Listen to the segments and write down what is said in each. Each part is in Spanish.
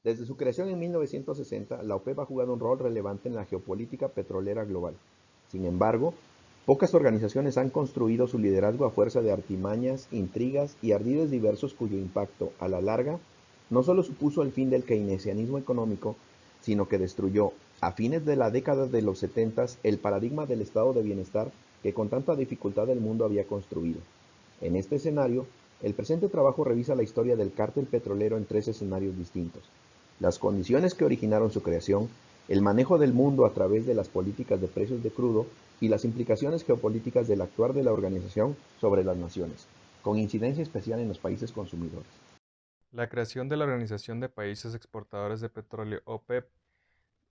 Desde su creación en 1960, la OPEP ha jugado un rol relevante en la geopolítica petrolera global. Sin embargo, pocas organizaciones han construido su liderazgo a fuerza de artimañas, intrigas y ardides diversos cuyo impacto, a la larga, no solo supuso el fin del keynesianismo económico, sino que destruyó, a fines de la década de los 70, el paradigma del estado de bienestar que con tanta dificultad el mundo había construido. En este escenario, el presente trabajo revisa la historia del cártel petrolero en tres escenarios distintos: las condiciones que originaron su creación, el manejo del mundo a través de las políticas de precios de crudo y las implicaciones geopolíticas del actuar de la organización sobre las naciones, con incidencia especial en los países consumidores. La creación de la Organización de Países Exportadores de Petróleo, OPEP,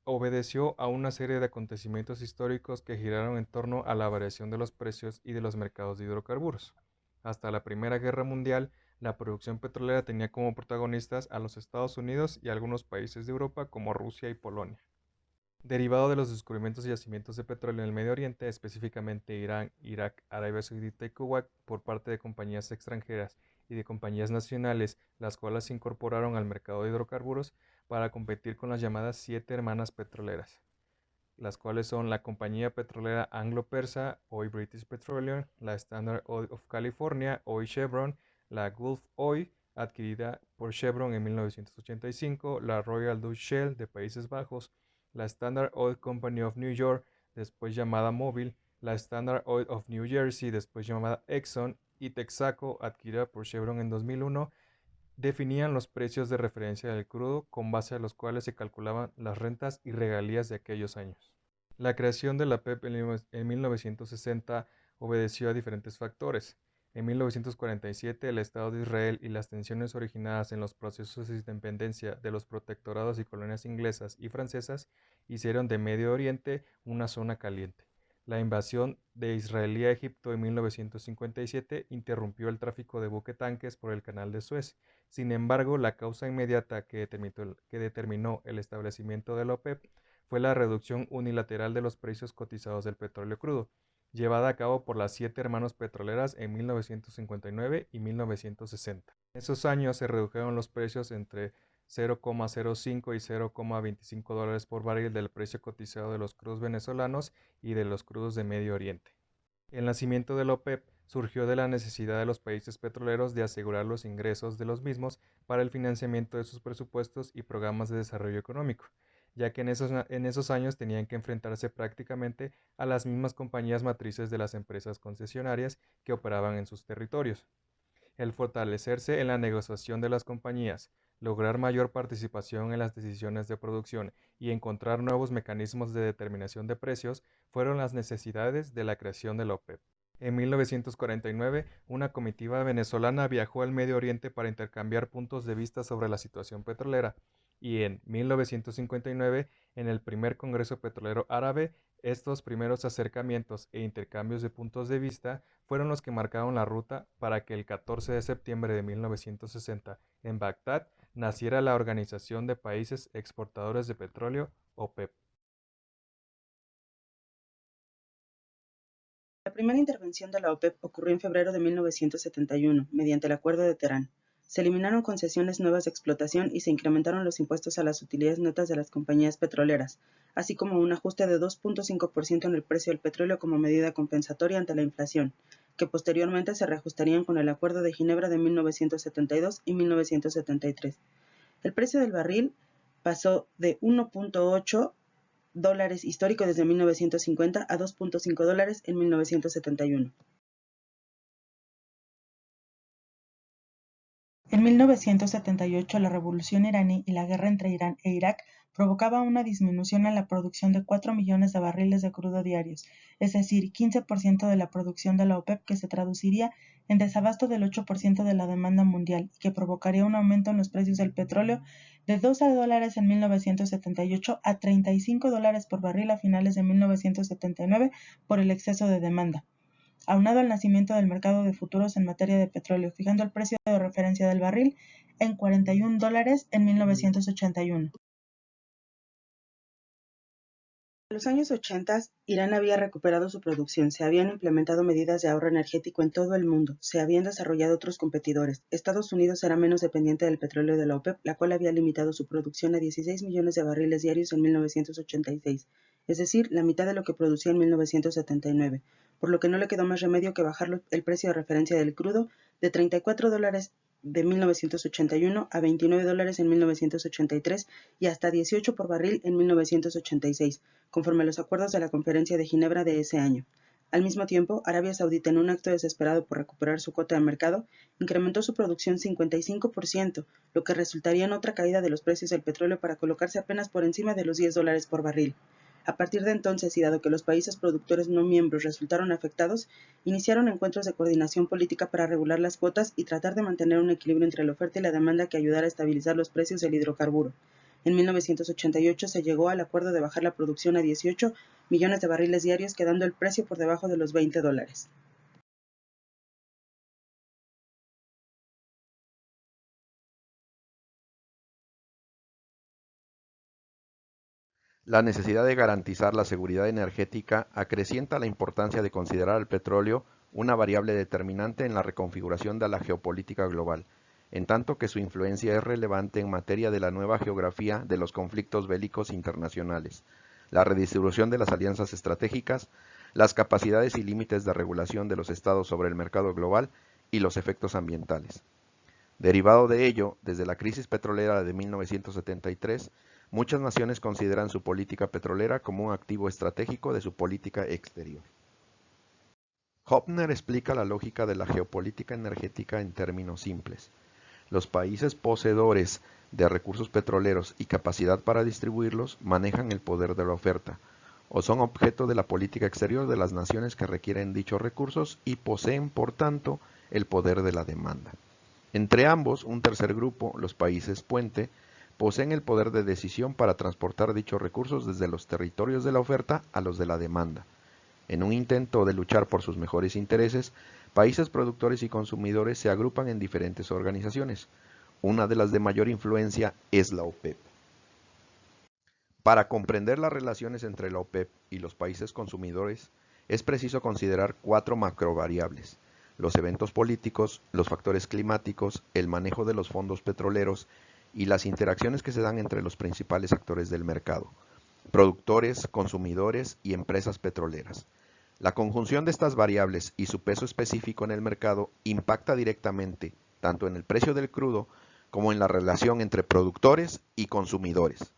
obedeció a una serie de acontecimientos históricos que giraron en torno a la variación de los precios y de los mercados de hidrocarburos. Hasta la Primera Guerra Mundial, la producción petrolera tenía como protagonistas a los Estados Unidos y algunos países de Europa como Rusia y Polonia. Derivado de los descubrimientos y yacimientos de petróleo en el Medio Oriente, específicamente Irán, Irak, Arabia Saudita y Kuwait, por parte de compañías extranjeras y de compañías nacionales, las cuales se incorporaron al mercado de hidrocarburos para competir con las llamadas siete hermanas petroleras, las cuales son la Compañía Petrolera Anglo-Persa, hoy British Petroleum, la Standard Oil of California, hoy Chevron, la Gulf Oil, adquirida por Chevron en 1985, la Royal Dutch Shell de Países Bajos, la Standard Oil Company of New York, después llamada Mobil, la Standard Oil of New Jersey, después llamada Exxon, y Texaco, adquirida por Chevron en 2001, definían los precios de referencia del crudo con base a los cuales se calculaban las rentas y regalías de aquellos años. La creación de la PEP en 1960 obedeció a diferentes factores. En 1947, el Estado de Israel y las tensiones originadas en los procesos de independencia de los protectorados y colonias inglesas y francesas hicieron de Medio Oriente una zona caliente. La invasión de Israel a Egipto en 1957 interrumpió el tráfico de buquetanques por el Canal de Suez. Sin embargo, la causa inmediata que determinó el establecimiento de la OPEP fue la reducción unilateral de los precios cotizados del petróleo crudo, llevada a cabo por las siete hermanos petroleras en 1959 y 1960. En esos años se redujeron los precios entre 0,05 y 0,25 dólares por barril del precio cotizado de los crudos venezolanos y de los crudos de Medio Oriente. El nacimiento de la OPEP surgió de la necesidad de los países petroleros de asegurar los ingresos de los mismos para el financiamiento de sus presupuestos y programas de desarrollo económico, ya que en esos años tenían que enfrentarse prácticamente a las mismas compañías matrices de las empresas concesionarias que operaban en sus territorios. El fortalecerse en la negociación de las compañías, lograr mayor participación en las decisiones de producción y encontrar nuevos mecanismos de determinación de precios fueron las necesidades de la creación de la OPEP. En 1949, una comitiva venezolana viajó al Medio Oriente para intercambiar puntos de vista sobre la situación petrolera, y en 1959, en el primer Congreso Petrolero Árabe, estos primeros acercamientos e intercambios de puntos de vista fueron los que marcaron la ruta para que el 14 de septiembre de 1960, en Bagdad, naciera la Organización de Países Exportadores de Petróleo, OPEP. La primera intervención de la OPEP ocurrió en febrero de 1971, mediante el Acuerdo de Teherán. Se eliminaron concesiones nuevas de explotación y se incrementaron los impuestos a las utilidades netas de las compañías petroleras, así como un ajuste de 2,5% en el precio del petróleo como medida compensatoria ante la inflación, que posteriormente se reajustarían con el Acuerdo de Ginebra de 1972 y 1973. El precio del barril pasó de 1,8 dólares histórico desde 1950 a 2,5 dólares en 1971. En 1978, la revolución iraní y la guerra entre Irán e Irak provocaba una disminución en la producción de 4 millones de barriles de crudo diarios, es decir, 15% de la producción de la OPEP, que se traduciría en desabasto del 8% de la demanda mundial y que provocaría un aumento en los precios del petróleo de 12 dólares en 1978 a 35 dólares por barril a finales de 1979 por el exceso de demanda, aunado al nacimiento del mercado de futuros en materia de petróleo, fijando el precio de referencia del barril en 41 dólares en 1981. En los años 80, Irán había recuperado su producción, se habían implementado medidas de ahorro energético en todo el mundo, se habían desarrollado otros competidores. Estados Unidos era menos dependiente del petróleo de la OPEP, la cual había limitado su producción a 16 millones de barriles diarios en 1986, es decir, la mitad de lo que producía en 1979, por lo que no le quedó más remedio que bajar el precio de referencia del crudo de $34 de 1981 a $29 en 1983 y hasta 18 por barril en 1986, conforme a los acuerdos de la Conferencia de Ginebra de ese año. Al mismo tiempo, Arabia Saudita, en un acto desesperado por recuperar su cuota de mercado, incrementó su producción 55%, lo que resultaría en otra caída de los precios del petróleo para colocarse apenas por encima de los $10 por barril. A partir de entonces, y dado que los países productores no miembros resultaron afectados, iniciaron encuentros de coordinación política para regular las cuotas y tratar de mantener un equilibrio entre la oferta y la demanda que ayudara a estabilizar los precios del hidrocarburo. En 1988 se llegó al acuerdo de bajar la producción a 18 millones de barriles diarios, quedando el precio por debajo de los $20. La necesidad de garantizar la seguridad energética acrecienta la importancia de considerar al petróleo una variable determinante en la reconfiguración de la geopolítica global, en tanto que su influencia es relevante en materia de la nueva geografía de los conflictos bélicos internacionales, la redistribución de las alianzas estratégicas, las capacidades y límites de regulación de los estados sobre el mercado global y los efectos ambientales. Derivado de ello, desde la crisis petrolera de 1973, muchas naciones consideran su política petrolera como un activo estratégico de su política exterior. Hopner explica la lógica de la geopolítica energética en términos simples. Los países poseedores de recursos petroleros y capacidad para distribuirlos manejan el poder de la oferta, o son objeto de la política exterior de las naciones que requieren dichos recursos y poseen, por tanto, el poder de la demanda. Entre ambos, un tercer grupo, los países puente, poseen el poder de decisión para transportar dichos recursos desde los territorios de la oferta a los de la demanda. En un intento de luchar por sus mejores intereses, países productores y consumidores se agrupan en diferentes organizaciones. Una de las de mayor influencia es la OPEP. Para comprender las relaciones entre la OPEP y los países consumidores, es preciso considerar 4 macrovariables: los eventos políticos, los factores climáticos, el manejo de los fondos petroleros y las interacciones que se dan entre los principales actores del mercado: productores, consumidores y empresas petroleras. La conjunción de estas variables y su peso específico en el mercado impacta directamente tanto en el precio del crudo como en la relación entre productores y consumidores.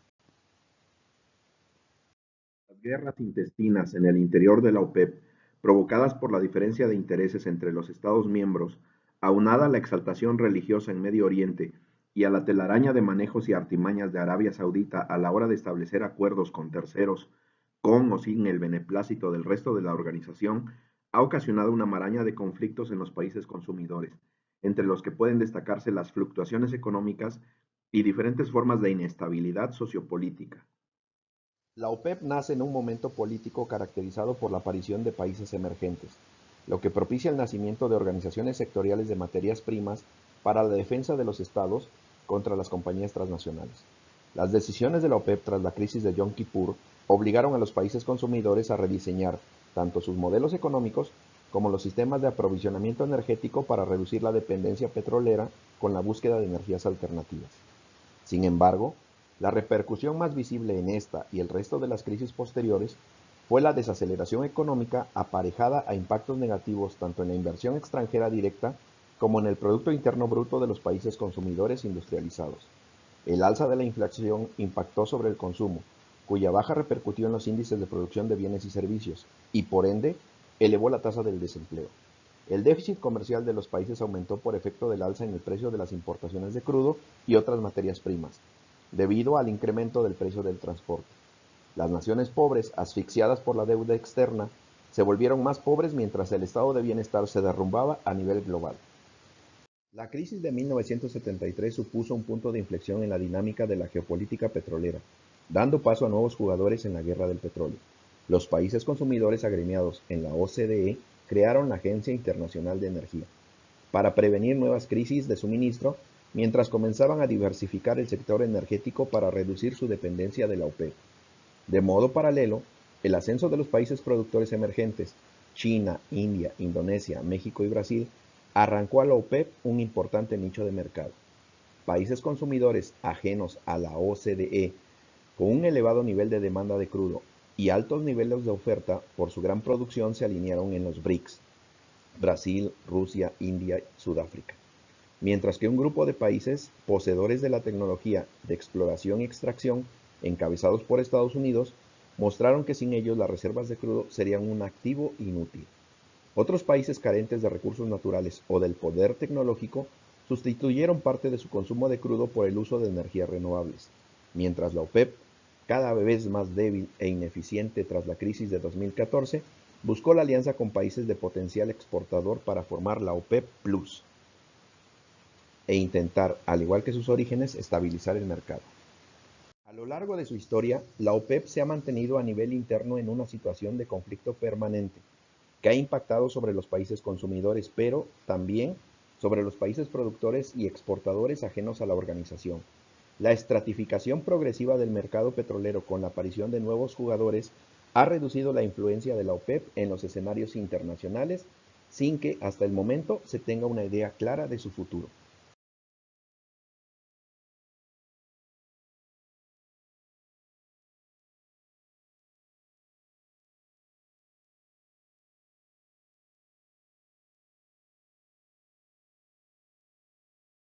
Las guerras intestinas en el interior de la OPEP, provocadas por la diferencia de intereses entre los Estados miembros, aunada a la exaltación religiosa en Medio Oriente y a la telaraña de manejos y artimañas de Arabia Saudita a la hora de establecer acuerdos con terceros, con o sin el beneplácito del resto de la organización, ha ocasionado una maraña de conflictos en los países consumidores, entre los que pueden destacarse las fluctuaciones económicas y diferentes formas de inestabilidad sociopolítica. La OPEP nace en un momento político caracterizado por la aparición de países emergentes, lo que propicia el nacimiento de organizaciones sectoriales de materias primas para la defensa de los estados contra las compañías transnacionales. Las decisiones de la OPEP tras la crisis de Yom Kippur obligaron a los países consumidores a rediseñar tanto sus modelos económicos como los sistemas de aprovisionamiento energético para reducir la dependencia petrolera con la búsqueda de energías alternativas. Sin embargo, la repercusión más visible en esta y el resto de las crisis posteriores fue la desaceleración económica aparejada a impactos negativos tanto en la inversión extranjera directa como en el Producto Interno Bruto de los países consumidores industrializados. El alza de la inflación impactó sobre el consumo, cuya baja repercutió en los índices de producción de bienes y servicios, y por ende, elevó la tasa del desempleo. El déficit comercial de los países aumentó por efecto del alza en el precio de las importaciones de crudo y otras materias primas, debido al incremento del precio del transporte. Las naciones pobres, asfixiadas por la deuda externa, se volvieron más pobres mientras el estado de bienestar se derrumbaba a nivel global. La crisis de 1973 supuso un punto de inflexión en la dinámica de la geopolítica petrolera, dando paso a nuevos jugadores en la guerra del petróleo. Los países consumidores agremiados en la OCDE crearon la Agencia Internacional de Energía para prevenir nuevas crisis de suministro, mientras comenzaban a diversificar el sector energético para reducir su dependencia de la OPEP. De modo paralelo, El ascenso de los países productores emergentes, China, India, Indonesia, México y Brasil, arrancó a la OPEP un importante nicho de mercado. Países consumidores ajenos a la OCDE, con un elevado nivel de demanda de crudo y altos niveles de oferta por su gran producción, se alinearon en los BRICS: Brasil, Rusia, India y Sudáfrica. Mientras que un grupo de países poseedores de la tecnología de exploración y extracción, encabezados por Estados Unidos, mostraron que sin ellos las reservas de crudo serían un activo inútil. Otros países carentes de recursos naturales o del poder tecnológico sustituyeron parte de su consumo de crudo por el uso de energías renovables, mientras la OPEP, cada vez más débil e ineficiente tras la crisis de 2014, buscó la alianza con países de potencial exportador para formar la OPEP Plus e intentar, al igual que sus orígenes, estabilizar el mercado. A lo largo de su historia, la OPEP se ha mantenido a nivel interno en una situación de conflicto permanente, que ha impactado sobre los países consumidores, pero también sobre los países productores y exportadores ajenos a la organización. La estratificación progresiva del mercado petrolero con la aparición de nuevos jugadores ha reducido la influencia de la OPEP en los escenarios internacionales, sin que hasta el momento se tenga una idea clara de su futuro.